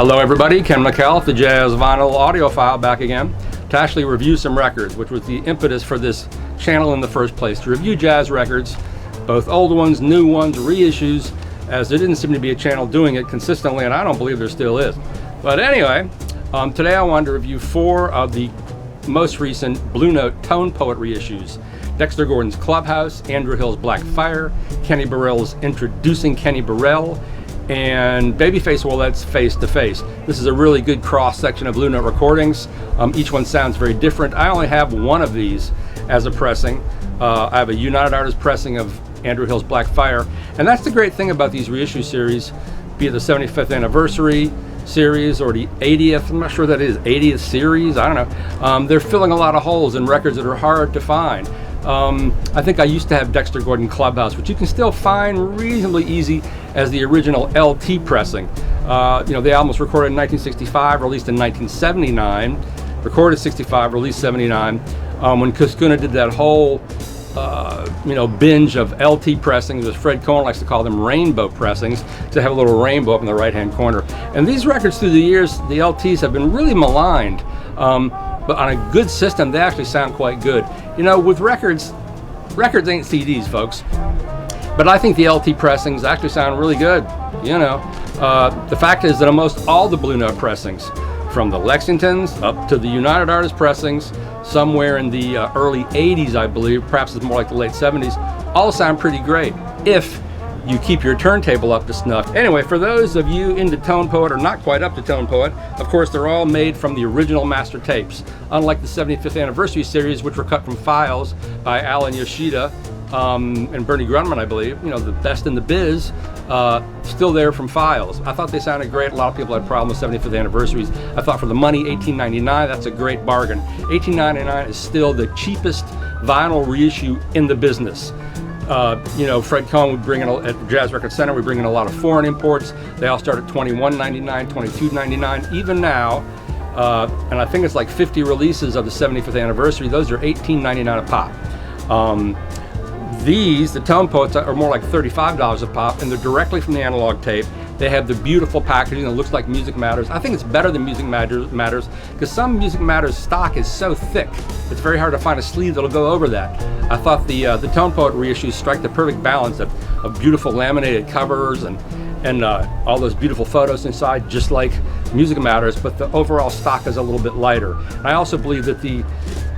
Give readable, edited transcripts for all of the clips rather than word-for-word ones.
Hello everybody, Ken McCall, the Jazz Vinyl Audiophile, back again to actually review some records, which was the impetus for this channel in the first place, to review jazz records, both old ones, new ones, reissues, as there didn't seem to be a channel doing it consistently, and I don't believe there still is. But anyway, today I wanted to review 4 of the most recent Blue Note Tone Poet reissues. Dexter Gordon's Clubhouse, Andrew Hill's Black Fire, Kenny Burrell's Introducing Kenny Burrell, and Babyface Willette's Face to Face. This is a really good cross section of Blue Note recordings. Each one sounds very different. I only have one of these as a pressing. I have a United Artists pressing of Andrew Hill's Black Fire, and that's the great thing about these reissue series, be it the 75th anniversary series or the 80th, I'm not sure that is, 80th series, I don't know. They're filling a lot of holes in records that are hard to find. I think I used to have Dexter Gordon Clubhouse, which you can still find reasonably easy as the original LT pressing. The album was recorded in 1965, released in 1979, recorded 65, released 79. When Kuskuna did that whole binge of LT pressings, as Fred Cohen likes to call them, rainbow pressings, to have a little rainbow up in the right-hand corner. And these records through the years, the LTs have been really maligned. But on a good system, they actually sound quite good. With records ain't CDs, folks. But I think the LT pressings actually sound really good. The fact is that almost all the Blue Note pressings, from the Lexingtons up to the United Artists pressings, somewhere in the early 80s, I believe, perhaps it's more like the late 70s, all sound pretty great if you keep your turntable up to snuff. Anyway, for those of you into Tone Poet or not quite up to Tone Poet, of course, they're all made from the original master tapes, unlike the 75th anniversary series, which were cut from files by Alan Yoshida and Bernie Grunman, I believe, the best in the biz, still there from files. I thought they sounded great. A lot of people had problems with 75th anniversaries. I thought for the money, $18.99, that's a great bargain. $18.99 is still the cheapest vinyl reissue in the business. Fred Cohen would bring in, at Jazz Record Center, we bring in a lot of foreign imports. They all start at $21.99, $22.99. Even now, and I think it's like 50 releases of the 75th anniversary, those are $18.99 a pop. The Tone Poets, are more like $35 a pop, and they're directly from the analog tape. They have the beautiful packaging that looks like Music Matters. I think it's better than Music Matters because some Music Matters stock is so thick, it's very hard to find a sleeve that'll go over that. I thought the Tone Poet reissues strike the perfect balance of beautiful laminated covers and all those beautiful photos inside, just like Music Matters, but the overall stock is a little bit lighter. And I also believe that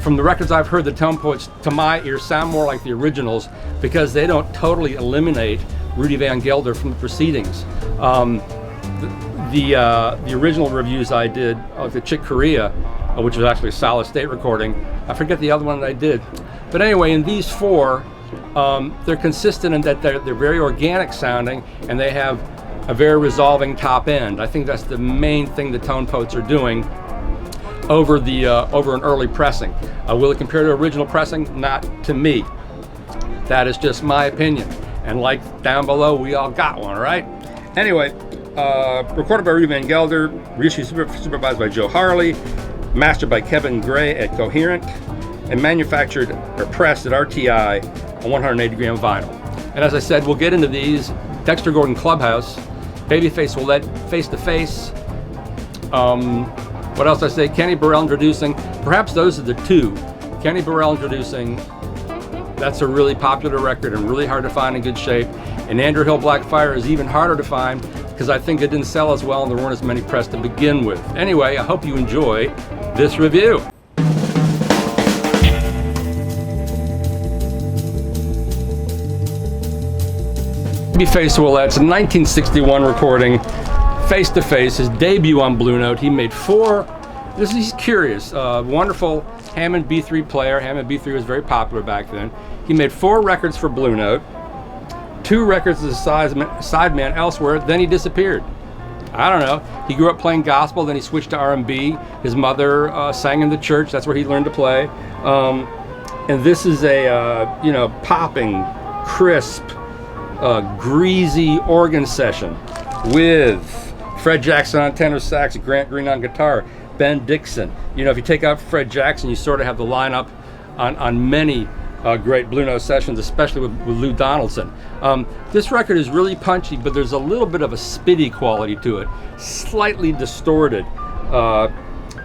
from the records I've heard, the Tone Poets, to my ear, sound more like the originals because they don't totally eliminate Rudy Van Gelder from the proceedings. The original reviews I did of the Chick Corea, which was actually a solid state recording, I forget the other one that I did. But anyway, in these 4, they're consistent in that they're very organic sounding and they have a very resolving top end. I think that's the main thing the Tone Poets are doing over an early pressing. Will it compare to original pressing? Not to me. That is just my opinion. And like down below, we all got one, right? Anyway, recorded by Rudy Van Gelder, reissue supervised by Joe Harley, mastered by Kevin Gray at Coherent, and manufactured or pressed at RTI on 180 gram vinyl. And as I said, we'll get into these. Dexter Gordon Clubhouse, Babyface Willette, Face to Face. What else did I say? Kenny Burrell Introducing. Perhaps those are the 2. Kenny Burrell Introducing. That's a really popular record and really hard to find in good shape. And Andrew Hill Black Fire is even harder to find because I think it didn't sell as well and there weren't as many pressed to begin with. Anyway, I hope you enjoy this review. Babyface Willette's 1961 recording, Face to Face, his debut on Blue Note. He made 4, he's curious, wonderful Hammond B3 player. Hammond B3 was very popular back then. He made 4 records for Blue Note, 2 records as a sideman elsewhere, then he disappeared. I don't know. He grew up playing gospel, then he switched to R&B. His mother sang in the church, that's where he learned to play. And this is a, popping, crisp, greasy organ session with Fred Jackson on tenor sax, Grant Green on guitar, Ben Dixon. If you take out Fred Jackson, you sort of have the lineup on many great Blue Note sessions, especially with Lou Donaldson. This record is really punchy, but there's a little bit of a spitty quality to it, slightly distorted.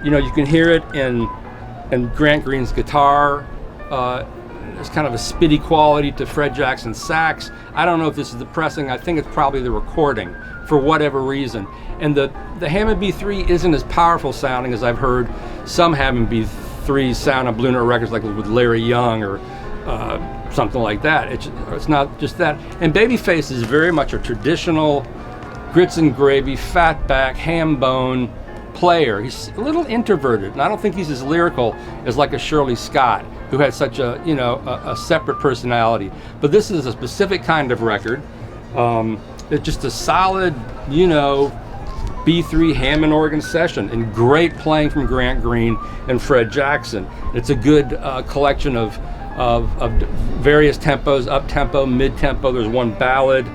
You know, you can hear it in Grant Green's guitar. There's kind of a spitty quality to Fred Jackson's sax. I don't know if this is the pressing. I think it's probably the recording for whatever reason. And the Hammond B3 isn't as powerful sounding as I've heard some Hammond B3s sound on Blue Note records, like with Larry Young or something like that. It's not just that. And Babyface is very much a traditional grits and gravy, fat back, ham bone player. He's a little introverted, and I don't think he's as lyrical as like a Shirley Scott, who had such a, you know, a separate personality. But this is a specific kind of record. It's just a solid, you know, B3 Hammond organ session, and great playing from Grant Green and Fred Jackson. It's a good collection of various tempos, up tempo, mid tempo. There's one ballad.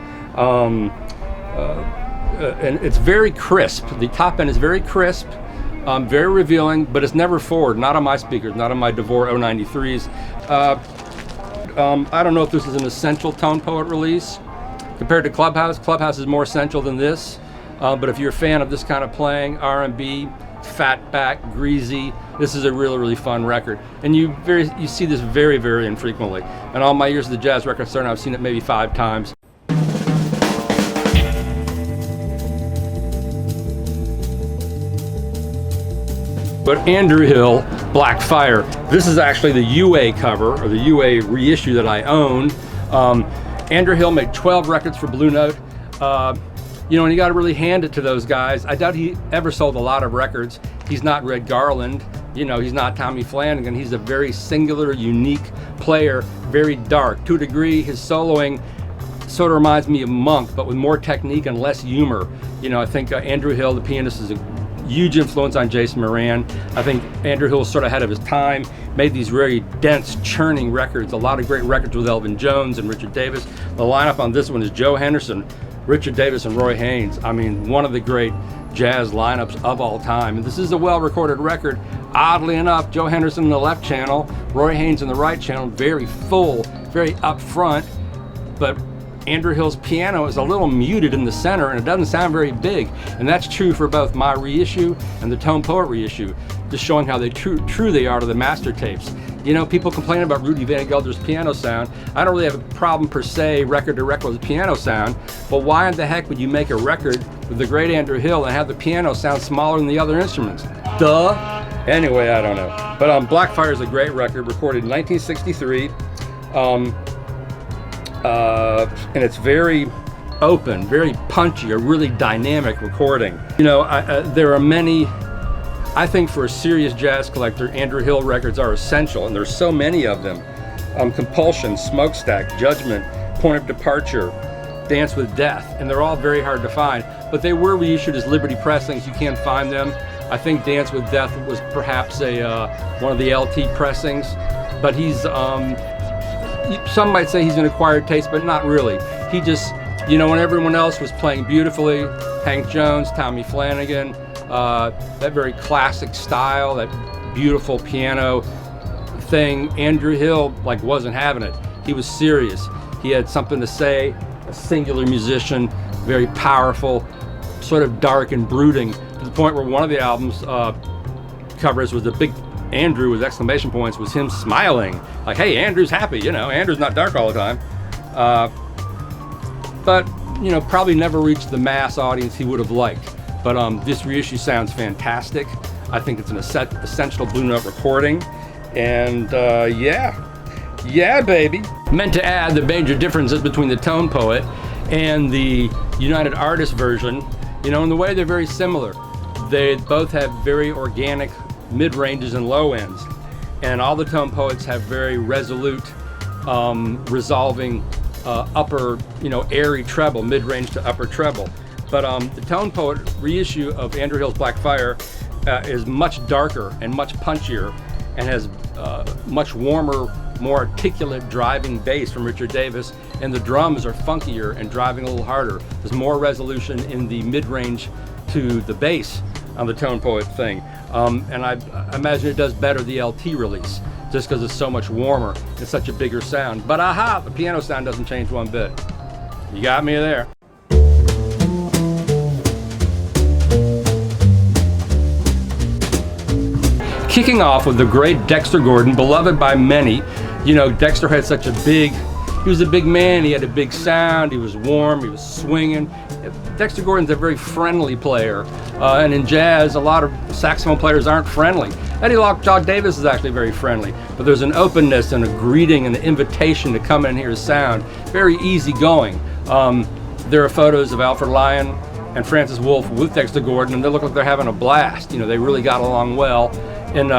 And it's very crisp. The top end is very crisp, very revealing, but it's never forward, not on my speakers, not on my DeVore 093s. I don't know if this is an essential Tone Poet release. Compared to Clubhouse, Clubhouse is more essential than this. But if you're a fan of this kind of playing, R&B, fat back, greasy, this is a really, really fun record. And you see this very, very infrequently. In all my years of the jazz record store, I've seen it maybe 5 times. But Andrew Hill, Black Fire, this is actually the UA cover, or the UA reissue that I own. Andrew Hill made 12 records for Blue Note. You know, and you got to really hand it to those guys. I doubt he ever sold a lot of records. He's not Red Garland, you know, he's not Tommy Flanagan. He's a very singular, unique player, very dark. To a degree, his soloing sort of reminds me of Monk, but with more technique and less humor. You know, I think Andrew Hill, the pianist, is a huge influence on Jason Moran. I think Andrew Hill was sort of ahead of his time, made these very dense, churning records, a lot of great records with Elvin Jones and Richard Davis. The lineup on this one is Joe Henderson, Richard Davis, and Roy Haynes. I mean, one of the great jazz lineups of all time. And this is a well-recorded record. Oddly enough, Joe Henderson in the left channel, Roy Haynes in the right channel, very full, very up front, but Andrew Hill's piano is a little muted in the center, and it doesn't sound very big. And that's true for both my reissue and the Tone Poet reissue, just showing how true they are to the master tapes. You know, people complain about Rudy Van Gelder's piano sound. I don't really have a problem per se, record to record with the piano sound, but why in the heck would you make a record with the great Andrew Hill and have the piano sound smaller than the other instruments? Duh. Anyway, I don't know. But Black Fire is a great record, recorded in 1963. And it's very open, very punchy, a really dynamic recording. You know, there are many, I think for a serious jazz collector, Andrew Hill records are essential, and there's so many of them. Compulsion, Smokestack, Judgment, Point of Departure, Dance with Death, and they're all very hard to find, but they were reissued as Liberty pressings. You can't find them. I think Dance with Death was perhaps one of the LT pressings, but he's, some might say he's an acquired taste, but not really. He just, you know, when everyone else was playing beautifully, Hank Jones, Tommy Flanagan, that very classic style, that beautiful piano thing, Andrew Hill like wasn't having it. He was serious. He had something to say, a singular musician, very powerful, sort of dark and brooding, to the point where one of the album's covers was a big Andrew with exclamation points, was him smiling, like, hey, Andrew's happy, you know, Andrew's not dark all the time. But, you know, probably never reached the mass audience he would have liked. But this reissue sounds fantastic. I think it's an essential Blue Note recording. And yeah, baby. Meant to add the major differences between the Tone Poet and the United Artists version, you know, in the way they're very similar. They both have very organic mid-ranges and low ends, and all the Tone Poets have very resolute resolving upper, you know, airy treble, mid-range to upper treble. But the Tone Poet reissue of Andrew Hill's Black Fire is much darker and much punchier, and has much warmer, more articulate driving bass from Richard Davis, and the drums are funkier and driving a little harder. There's more resolution in the mid-range to the bass on the Tone Poet thing. And I imagine it does better the LT release, just because it's so much warmer. It's such a bigger sound. But aha, the piano sound doesn't change one bit. You got me there. Kicking off with the great Dexter Gordon, beloved by many. You know, Dexter had such a big, he was a big man, he had a big sound, he was warm, he was swinging. Dexter Gordon's a very friendly player, and in jazz, a lot of saxophone players aren't friendly. Eddie Lockjaw Davis is actually very friendly, but there's an openness and a greeting and an invitation to come in and hear his sound. Very easygoing. There are photos of Alfred Lyon and Francis Wolff with Dexter Gordon, and they look like they're having a blast. You know, they really got along well. And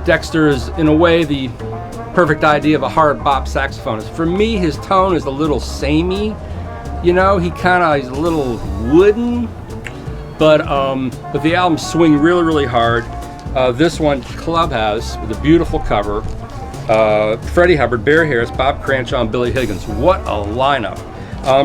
Dexter is, in a way, the perfect idea of a hard bop saxophonist. For me, his tone is a little samey. You know, he's a little wooden, but the albums swing really, really hard. This one, Clubhouse, with a beautiful cover. Freddie Hubbard, Barry Harris, Bob Cranshaw, and Billy Higgins. What a lineup.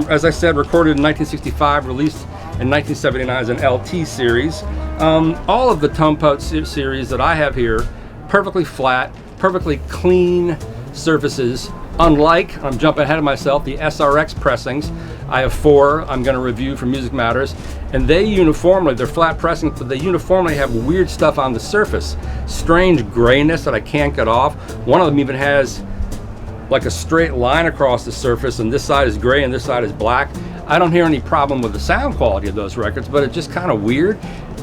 As I said, recorded in 1965, released in 1979 as an LT series. All of the Tone Poet series that I have here, perfectly flat, perfectly clean surfaces. Unlike, I'm jumping ahead of myself, the SRX pressings. I have 4 I'm going to review for Music Matters, and they uniformly, they're flat pressings, but they uniformly have weird stuff on the surface. Strange grayness that I can't get off. One of them even has like a straight line across the surface, and this side is gray and this side is black. I don't hear any problem with the sound quality of those records, but it's just kind of weird.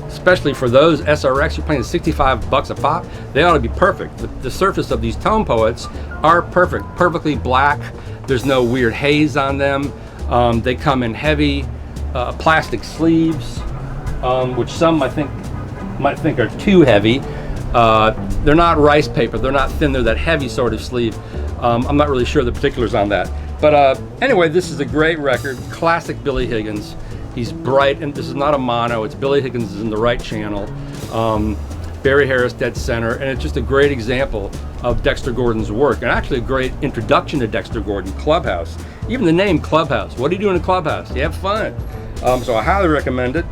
Especially for those SRX, you're paying $65 a pop. They ought to be perfect. The surface of these Tone Poets are perfect, perfectly black. There's no weird haze on them. They come in heavy plastic sleeves, which some might think are too heavy. They're not rice paper. They're not thin. They're that heavy sort of sleeve. I'm not really sure the particulars on that. But anyway, this is a great record. Classic Billy Higgins. He's bright, and this is not a mono. It's Billy Higgins is in the right channel. Barry Harris dead center, and it's just a great example of Dexter Gordon's work, and actually a great introduction to Dexter Gordon. Clubhouse. Even the name Clubhouse. What do you do in a clubhouse? You have fun. So I highly recommend it.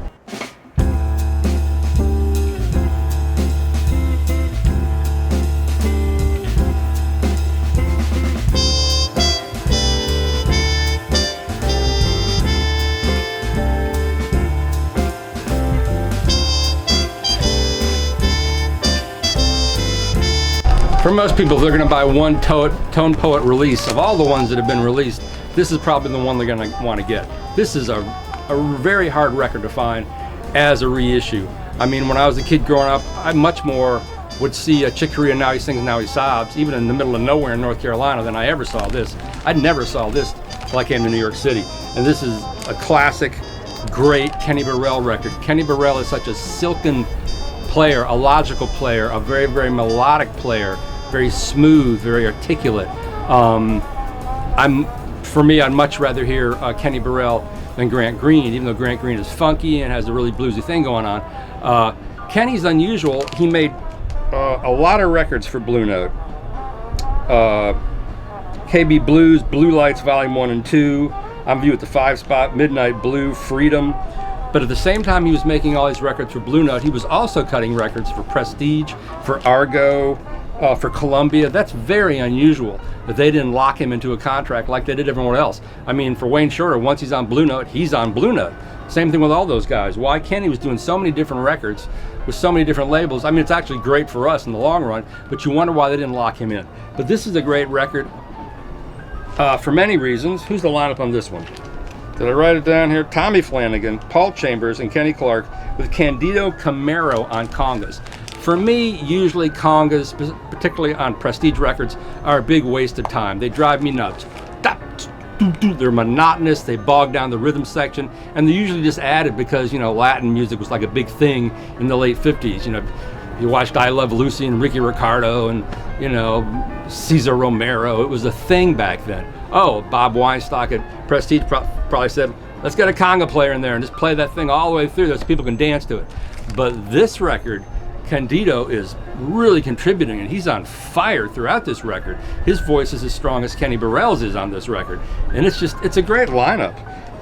For most people, if they're going to buy one Tone Poet release, of all the ones that have been released, this is probably the one they're going to want to get. This is a very hard record to find as a reissue. I mean, when I was a kid growing up, I much more would see a Chick Corea Now He Sings, Now He Sobs, even in the middle of nowhere in North Carolina, than I ever saw this. I never saw this till I came to New York City. And this is a classic, great Kenny Burrell record. Kenny Burrell is such a silken player, a logical player, a very, very melodic player. Very smooth, very articulate. For me, I'd much rather hear Kenny Burrell than Grant Green, even though Grant Green is funky and has a really bluesy thing going on. Kenny's unusual. He made a lot of records for Blue Note. KB Blues, Blue Lights Volume 1 and 2, I'm View at the 5 Spot, Midnight Blue, Freedom. But at the same time he was making all these records for Blue Note, he was also cutting records for Prestige, for Argo, for Columbia. That's very unusual that they didn't lock him into a contract like they did everyone else. I mean, for Wayne Shorter, once he's on Blue Note, he's on Blue Note. Same thing with all those guys. Why Kenny was doing so many different records with so many different labels. I mean, it's actually great for us in the long run, but you wonder why they didn't lock him in. But this is a great record for many reasons. Who's the lineup on this one? Did I write it down here? Tommy Flanagan, Paul Chambers, and Kenny Clark with Candido Camaro on congas. For me, usually congas, particularly on Prestige records, are a big waste of time. They drive me nuts. They're monotonous, they bog down the rhythm section, and they're usually just added because, you know, Latin music was like a big thing in the late 50s. You know, you watched I Love Lucy and Ricky Ricardo and, you know, Cesar Romero. It was a thing back then. Oh, Bob Weinstock at Prestige probably said, let's get a conga player in there and just play that thing all the way through so people can dance to it. But this record, Candido is really contributing, and he's on fire throughout this record. His voice is as strong as Kenny Burrell's is on this record, and it's a great lineup.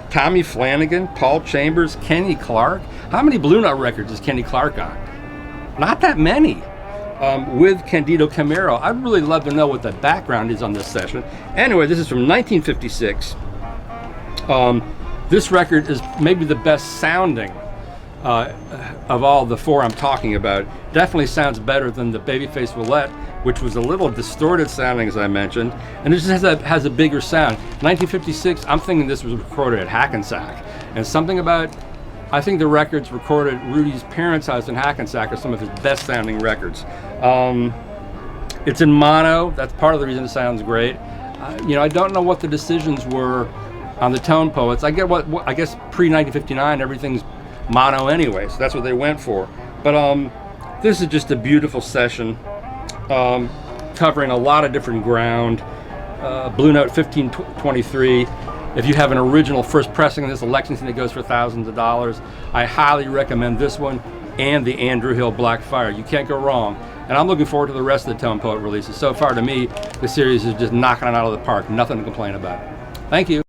Tommy Flanagan, Paul Chambers, Kenny Clark. How many Blue Note records is Kenny Clark on? Not that many. With Candido Camero. I'd really love to know what the background is on this session. Anyway, this is from 1956. This record is maybe the best sounding of all the four I'm talking about. Definitely sounds better than the Babyface Willette, which was a little distorted sounding, as I mentioned, and it just has a bigger sound. 1956, I'm thinking this was recorded at Hackensack, and something about, I think the records recorded at Rudy's parents' house in Hackensack are some of his best sounding records. It's in mono. That's part of the reason it sounds great. I don't know what the decisions were on the Tone Poets. I guess pre-1959 everything's mono anyway, so that's what they went for. But this is just a beautiful session, covering a lot of different ground. Blue Note 1523. If you have an original first pressing of this, a Lexington that goes for thousands of dollars, I highly recommend this one and the Andrew Hill Black Fire. You can't go wrong. And I'm looking forward to the rest of the Tone Poet releases. So far, to me, the series is just knocking it out of the park. Nothing to complain about. Thank you.